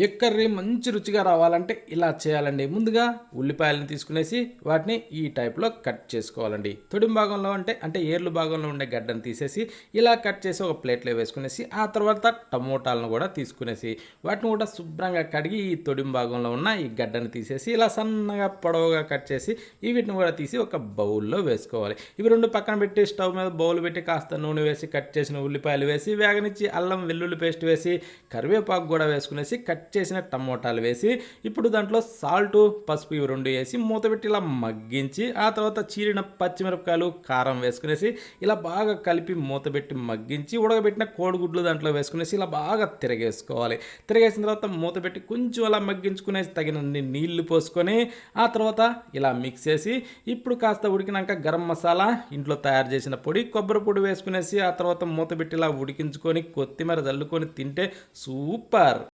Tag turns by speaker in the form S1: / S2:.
S1: Egg curry మంచి రుచిగా రావాలంటే ఇలా చేయాలండి. ముందుగా ఉల్లిపాయలను తీసుకునేసి వాటిని ఈ టైప్లో కట్ చేసుకోవాలండి. తొడి భాగంలో అంటే ఏర్లు భాగంలో ఉండే గడ్డను తీసేసి ఇలా కట్ చేసి ఒక ప్లేట్లో వేసుకునేసి ఆ తర్వాత టమోటాలను కూడా తీసుకునేసి వాటిని కూడా శుభ్రంగా కడిగి ఈ తొడి భాగంలో ఉన్న ఈ గడ్డను తీసేసి ఇలా సన్నగా పొడవుగా కట్ చేసి వీటిని కూడా తీసి ఒక బౌల్లో వేసుకోవాలి. ఇవి రెండు పక్కన పెట్టి స్టవ్ మీద బౌల్ పెట్టి కాస్త నూనె వేసి కట్ చేసిన ఉల్లిపాయలు వేసి వేగనిచ్చి అల్లం వెల్లుల్లి పేస్ట్ వేసి కరివేపాకు కూడా వేసుకునేసి కట్ చేసిన టమోటాలు వేసి ఇప్పుడు దాంట్లో సాల్ట్ పసుపు ఇవి రెండు వేసి మూత పెట్టి ఇలా మగ్గించి ఆ తర్వాత చీరిన పచ్చిమిరపకాయలు కారం వేసుకునేసి ఇలా బాగా కలిపి మూత పెట్టి మగ్గించి ఉడకబెట్టిన కోడిగుడ్లు దాంట్లో వేసుకునేసి ఇలా బాగా తిరగేసుకోవాలి. తిరగేసిన తర్వాత మూత పెట్టి కొంచెం అలా మగ్గించుకునేసి తగినన్ని నీళ్లు పోసుకొని ఆ తర్వాత ఇలా మిక్స్ చేసి ఇప్పుడు కాస్త ఉడికినాక గరం మసాలా ఇంట్లో తయారు చేసిన పొడి కొబ్బరి పొడి వేసుకునేసి ఆ తర్వాత మూత పెట్టి ఇలా ఉడికించుకొని కొత్తిమీర చల్లుకొని తింటే సూపర్.